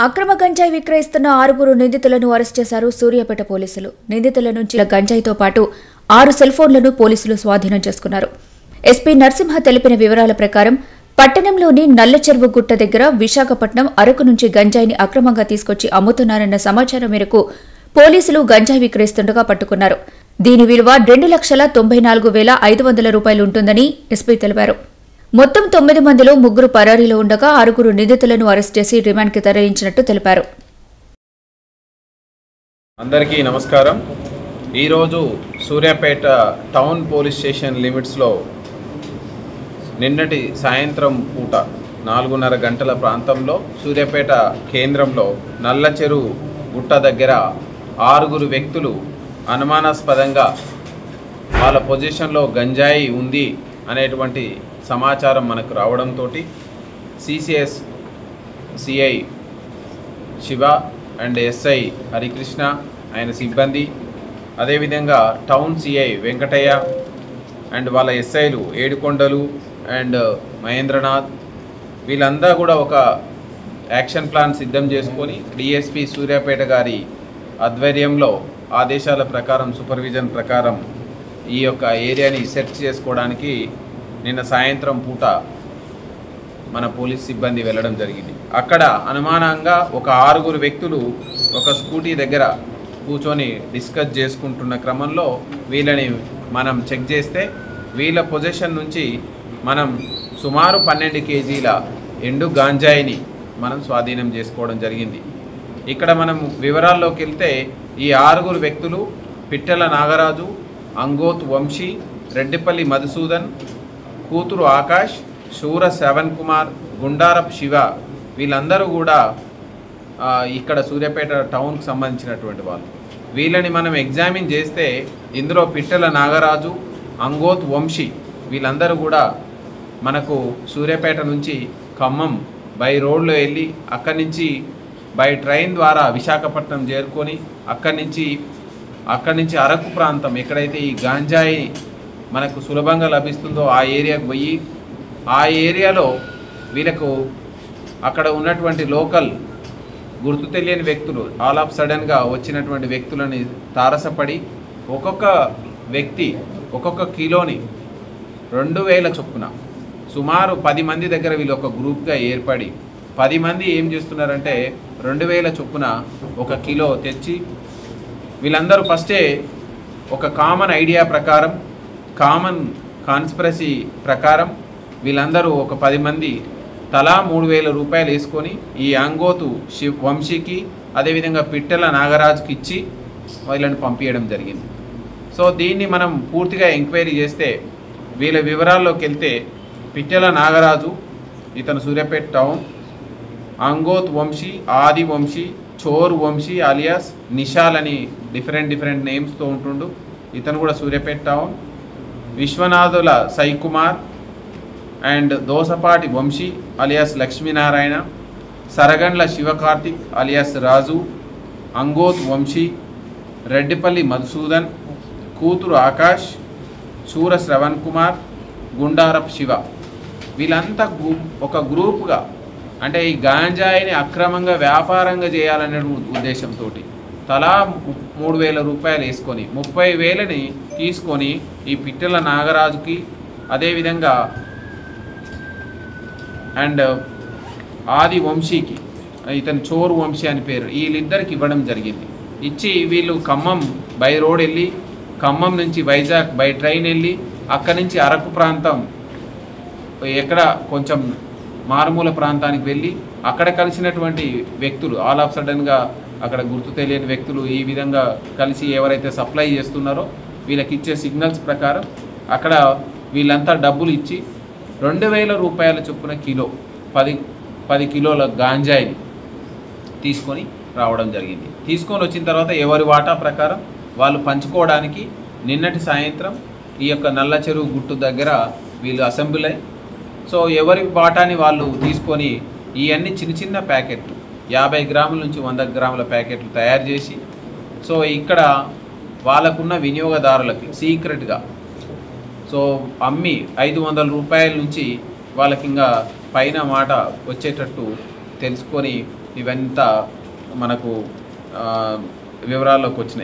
అక్రమ గంజాయి విక్రయిస్తున్న 6 నిందితులను అరెస్ట్ చేశారు సూర్యాపేట పోలీసులు. నిందితుల నుంచి గంజాయితో పాటు 6 సెల్ ఫోన్లను పోలీసులు స్వాధీనం చేసుకున్నారు. ఎస్పీ నరసింహ తెలిపిన వివరాల ప్రకారం పట్టణంలోని నల్లచెరువు గుట్ట దగ్గర విశాఖపట్నం అరకు నుంచి గంజాయిని అక్రమంగా తీసుకొచ్చి అమ్ముతున్నారన్న సమాచారం మేరకు పోలీసులు గంజాయి విక్రయిస్తుండగా పట్టుకున్నారు. దీని విలువ 2,94,500 రూపాయలు ఉంటుందని ఎస్పీ తెలిపారు. మొత్తం 9 మందిలో 3 పరారీలో ఉండగా 6 నిందితులను అరెస్ట్ చేసి రిమాండ్కి తరలించినట్టు తెలిపారు. అందరికీ నమస్కారం. ఈరోజు సూర్యాపేట టౌన్ పోలీస్ స్టేషన్ లిమిట్స్లో నిన్నటి సాయంత్రం పూట 4:30 గంటల ప్రాంతంలో సూర్యాపేట కేంద్రంలో నల్లచెరువు గుట్ట దగ్గర 6 వ్యక్తులు అనుమానాస్పదంగా వాళ్ళ పొజిషన్లో గంజాయి ఉంది అనేటువంటి సమాచారం మనకు రావడంతో CCS CI Shiva and SI Harikrishna ఆయన సిబ్బంది, అదేవిధంగా టౌన్ సిఐ వెంకటయ్య అండ్ వాళ్ళ ఎస్ఐలు ఏడుకొండలు అండ్ మహేంద్రనాథ్ వీళ్ళంతా కూడా ఒక యాక్షన్ ప్లాన్ సిద్ధం చేసుకొని డిఎస్పి సూర్యాపేట గారి ఆధ్వర్యంలో ఆదేశాల ప్రకారం సూపర్విజన్ ప్రకారం ఈ యొక్క ఏరియాని సెర్చ్ చేసుకోవడానికి నిన్న సాయంత్రం పూట మన పోలీస్ సిబ్బంది వెళ్ళడం జరిగింది. అక్కడ అనుమానంగా ఒక 6 వ్యక్తులు ఒక స్కూటీ దగ్గర కూర్చొని డిస్కస్ చేసుకుంటున్న క్రమంలో వీళ్ళని మనం చెక్ చేస్తే వీళ్ళ పొజిషన్ నుంచి మనం సుమారు 12 కేజీల ఎండు గాంజాయిని మనం స్వాధీనం చేసుకోవడం జరిగింది. ఇక్కడ మనం వివరాల్లోకి వెళ్తే ఈ 6 వ్యక్తులు పిట్టెల నాగరాజు, అంగోత్ వంశీ, రెడ్డిపల్లి మధుసూదన్, కూతురు ఆకాష్, శూర శ్రవణ్ కుమార్, గుండారప్ శివ వీళ్ళందరూ కూడా ఇక్కడ సూర్యాపేట టౌన్కి సంబంధించినటువంటి వాళ్ళు. వీళ్ళని మనం ఎగ్జామిన్ చేస్తే ఇందులో పిట్టెల నాగరాజు, అంగోత్ వంశీ వీళ్ళందరూ కూడా మనకు సూర్యాపేట నుంచి ఖమ్మం బై రోడ్లో వెళ్ళి అక్కడి నుంచి బై ట్రైన్ ద్వారా విశాఖపట్నం చేరుకొని అక్కడి నుంచి అరకు ప్రాంతం ఎక్కడైతే ఈ గాంజాయి మనకు సులభంగా లభిస్తుందో ఆ ఏరియాకు పోయి ఆ ఏరియాలో వీళ్ళకు అక్కడ ఉన్నటువంటి లోకల్ గుర్తు తెలియని వ్యక్తులు ఆల్ ఆఫ్ సడన్గా వచ్చినటువంటి వ్యక్తులని తారసపడి ఒక్కొక్క వ్యక్తి ఒక్కొక్క కిలోని 2,000 చొప్పున సుమారు 10 మంది దగ్గర వీళ్ళు ఒక గ్రూప్గా ఏర్పడి 10 మంది ఏం చేస్తున్నారంటే 2,000 చొప్పున 1 కిలో తెచ్చి వీళ్ళందరూ ఫస్టే ఒక కామన్ ఐడియా ప్రకారం కామన్ కాన్స్పిరసీ ప్రకారం వీళ్ళందరూ ఒక 10 మంది తలా 3,000 రూపాయలు వేసుకొని ఈ అంగోతు వంశీకి అదేవిధంగా పిట్టెల నాగరాజుకి ఇచ్చి వీళ్ళని పంపించడం జరిగింది. సో దీన్ని మనం పూర్తిగా ఎంక్వైరీ చేస్తే వీళ్ళ వివరాల్లోకి వెళ్తే పిట్టెల నాగరాజు ఇతను సూర్యాపేట టౌన్, అంగోత్ వంశీ, ఆది వంశీ, చోర్ వంశీ అలియాస్ నిషాల్ అని డిఫరెంట్ నేమ్స్తో ఉంటుండు, ఇతను కూడా Suryapet town, Vishwanathula Saikumar and Dosapati Vamshi alias Lakshminarayana, Saragandla Sivakarthik alias Raju, Angoth Vamshi, Reddipalli Madhusudan, కూతురు ఆకాష్, శూర శ్రవణ్ కుమార్, గుండారప్ శివ వీళ్ళంతా ఒక గ్రూప్గా అంటే ఈ గాంజాయిని అక్రమంగా వ్యాపారంగా చేయాలనే ఉద్దేశంతో తలా 3,000 రూపాయలు వేసుకొని 30,000ని తీసుకొని ఈ పిట్టెల నాగరాజుకి అదేవిధంగా అండ్ ఆది వంశీకి ఇతను చోరు వంశీ అని పేరు వీళ్ళిద్దరికి ఇవ్వడం జరిగింది. ఇచ్చి వీళ్ళు ఖమ్మం బై రోడ్ వెళ్ళి ఖమ్మం నుంచి వైజాగ్ బై ట్రైన్ వెళ్ళి అక్కడి నుంచి అరకు ప్రాంతం ఎక్కడ కొంచెం మారుమూల ప్రాంతానికి వెళ్ళి అక్కడ కలిసినటువంటి వ్యక్తులు ఆల్ ఆఫ్ సడన్గా అక్కడ గుర్తు తెలియని వ్యక్తులు ఈ విధంగా కలిసి ఎవరైతే సప్లై చేస్తున్నారో వీళ్ళకి ఇచ్చే సిగ్నల్స్ ప్రకారం అక్కడ వీళ్ళంతా డబ్బులు ఇచ్చి 2,000 రూపాయల చొప్పున కిలో 10 కిలోల గాంజాయిని తీసుకొని రావడం జరిగింది. తీసుకొని వచ్చిన తర్వాత ఎవరి వాటా ప్రకారం వాళ్ళు పంచుకోవడానికి నిన్నటి సాయంత్రం ఈ యొక్క నల్లచెరువు గుట్టు దగ్గర వీళ్ళు అసెంబ్లీ అయ్యి సో ఎవరి వాటాని వాళ్ళు తీసుకొని ఇవన్నీ చిన్న ప్యాకెట్లు 50 గ్రాముల నుంచి 100 గ్రాముల ప్యాకెట్లు తయారు చేసి సో ఇక్కడ వాళ్ళకున్న వినియోగదారులకి సీక్రెట్గా సో అమ్మి 500 రూపాయల నుంచి వాళ్ళకి ఇంకా పైన మాట వచ్చేటట్టు తెలుసుకొని ఇవంతా మనకు వివరాల్లోకి వచ్చినాయి.